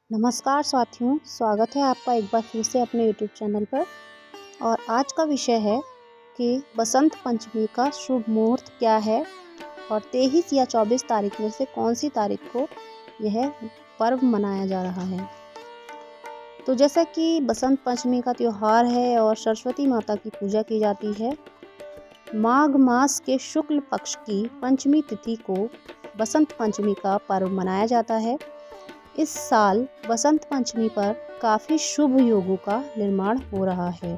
नमस्कार साथियों, स्वागत है आपका एक बार फिर से अपने यूट्यूब चैनल पर। और आज का विषय है कि बसंत पंचमी का शुभ मुहूर्त क्या है और 23 या 24 तारीख में से कौन सी तारीख को यह पर्व मनाया जा रहा है। तो जैसा कि बसंत पंचमी का त्यौहार है और सरस्वती माता की पूजा की जाती है। माघ मास के शुक्ल पक्ष की पंचमी तिथि को बसंत पंचमी का पर्व मनाया जाता है। इस साल बसंत पंचमी पर काफ़ी शुभ योगों का निर्माण हो रहा है।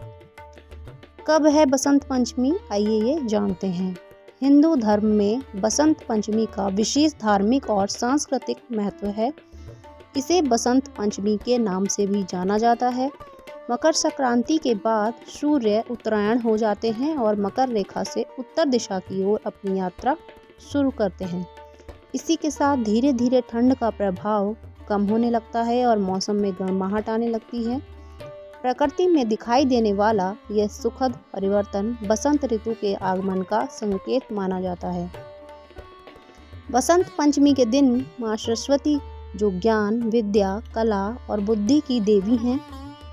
कब है बसंत पंचमी, आइए ये जानते हैं। हिंदू धर्म में बसंत पंचमी का विशेष धार्मिक और सांस्कृतिक महत्व है। इसे बसंत पंचमी के नाम से भी जाना जाता है। मकर संक्रांति के बाद सूर्य उत्तरायण हो जाते हैं और मकर रेखा से उत्तर दिशा की ओर अपनी यात्रा शुरू करते हैं। इसी के साथ धीरे धीरे ठंड का प्रभाव कम होने लगता है और मौसम में गर्माहट आने लगती है। प्रकृति में दिखाई देने वाला यह सुखद परिवर्तन बसंत ऋतु के आगमन का संकेत माना जाता है। बसंत पंचमी के दिन माँ सरस्वती, जो ज्ञान, विद्या, कला और बुद्धि की देवी हैं,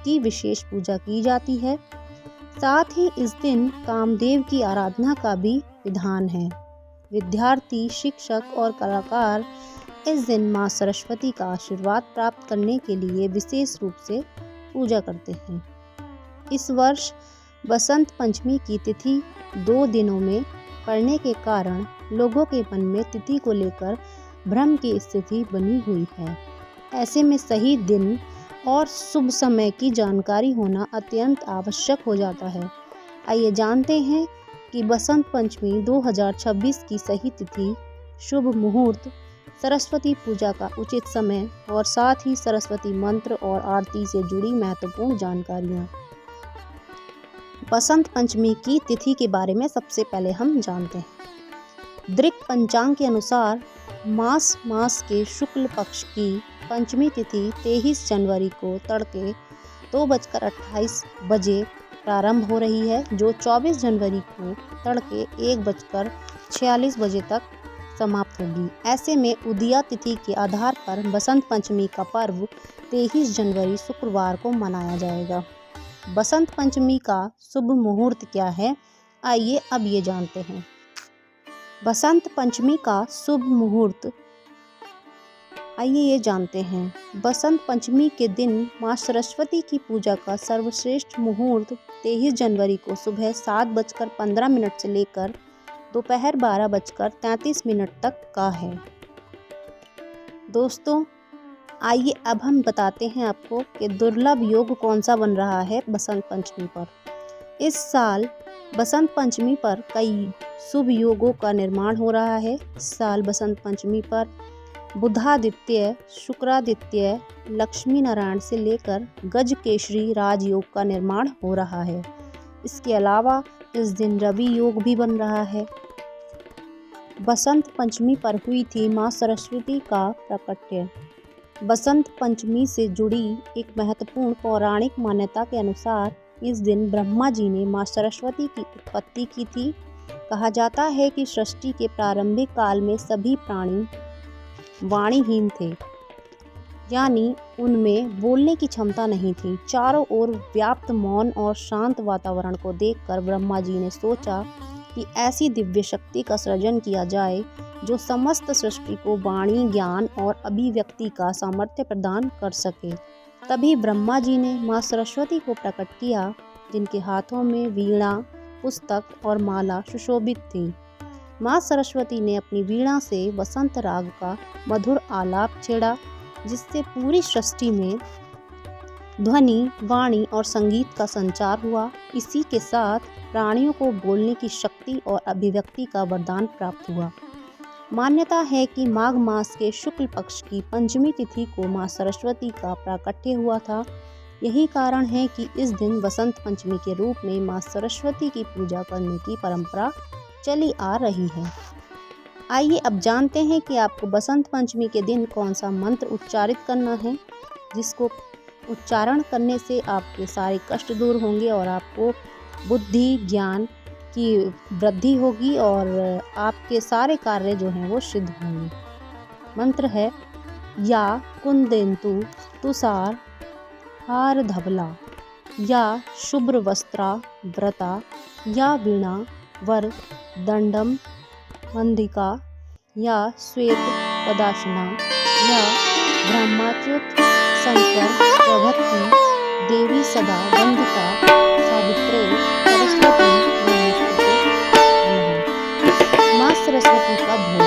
की विशेष पूजा की जाती है। साथ ही इस दिन कामदेव की आराधना का भी विधान है। विद्यार्थी, शिक्षक और कलाकार इस दिन माँ सरस्वती का आशीर्वाद प्राप्त करने के लिए विशेष रूप से पूजा करते हैं। इस वर्ष बसंत पंचमी की तिथि 2 दिनों में पड़ने के कारण लोगों के मन में तिथि को लेकर भ्रम की स्थिति बनी हुई है। ऐसे में सही दिन और शुभ समय की जानकारी होना अत्यंत आवश्यक हो जाता है। आइए जानते हैं कि बसंत पंचमी 2026 की सही तिथि, शुभ मुहूर्त, सरस्वती पूजा का उचित समय और साथ ही सरस्वती मंत्र और आरती से जुड़ी महत्वपूर्ण जानकारियाँ। बसंत पंचमी की तिथि के बारे में सबसे पहले हम जानते हैं। दृक पंचांग के अनुसार मास के शुक्ल पक्ष की पंचमी तिथि 23 जनवरी को तड़के 2:28 बजे प्रारंभ हो रही है, जो 24 जनवरी को तड़के 1:46 बजे तक समाप्त होगी। ऐसे में उदया तिथि के आधार पर बसंत पंचमी का पर्व 23 जनवरी शुक्रवार को मनाया जाएगा। बसंत पंचमी का शुभ मुहूर्त क्या है, आइए अब ये जानते हैं। बसंत पंचमी का शुभ मुहूर्त, आइए ये जानते हैं। बसंत पंचमी के दिन माँ सरस्वती की पूजा का सर्वश्रेष्ठ मुहूर्त 23 जनवरी को सुबह 7:15 से लेकर दोपहर 12:33 तक का है। दोस्तों, आइए अब हम बताते हैं आपको कि दुर्लभ योग कौन सा बन रहा है बसंत पंचमी पर। इस साल बसंत पंचमी पर कई शुभ योगों का निर्माण हो रहा है। इस साल बसंत पंचमी पर बुधादित्य, शुक्रादित्य, लक्ष्मी नारायण से लेकर गज केसरी राजयोग का निर्माण हो रहा है। इसके अलावा इस दिन रवि योग भी बन रहा है। बसंत पंचमी पर हुई थी माँ सरस्वती का प्राकट्य। बसंत पंचमी से जुड़ी एक महत्वपूर्ण पौराणिक मान्यता के अनुसार इस दिन ब्रह्मा जी ने माँ सरस्वती की उत्पत्ति की थी। कहा जाता है कि सृष्टि के प्रारंभिक काल में सभी प्राणी वाणीहीन थे, यानी उनमें बोलने की क्षमता नहीं थी। चारों ओर व्याप्त मौन और शांत वातावरण को देखकर ब्रह्मा जी ने सोचा कि ऐसी दिव्य शक्ति का सृजन किया जाए जो समस्त सृष्टि को वाणी, ज्ञान और अभिव्यक्ति का सामर्थ्य प्रदान कर सके। तभी ब्रह्मा जी ने माँ सरस्वती को प्रकट किया, जिनके हाथों में वीणा, पुस्तक और माला सुशोभित थी। माँ सरस्वती ने अपनी वीणा से वसंत राग का मधुर आलाप छेड़ा, जिससे पूरी सृष्टि में ध्वनि, वाणी और संगीत का संचार हुआ। इसी के साथ प्राणियों को बोलने की शक्ति और अभिव्यक्ति का वरदान प्राप्त हुआ। मान्यता है कि माघ मास के शुक्ल पक्ष की पंचमी तिथि को माँ सरस्वती का प्राकट्य हुआ था। यही कारण है कि इस दिन बसंत पंचमी के रूप में माँ सरस्वती की पूजा करने की परंपरा चली आ रही है। आइए अब जानते हैं कि आपको बसंत पंचमी के दिन कौन सा मंत्र उच्चारित करना है, जिसको उच्चारण करने से आपके सारे कष्ट दूर होंगे और आपको बुद्धि, ज्ञान की वृद्धि होगी और आपके सारे कार्य जो हैं वो सिद्ध होंगे। मंत्र है या कुंदेन्दु तुषार हार धवला या शुभ्र वस्त्रा व्रता या वीणा वर दंडम मंदिका या श्वेत पदाशना या ब्रह्माच्युत शंकर प्रभृति देवी सदा वंदिता सावित्रे सरस्वती नमोस्तुते। माँ सरस्वती का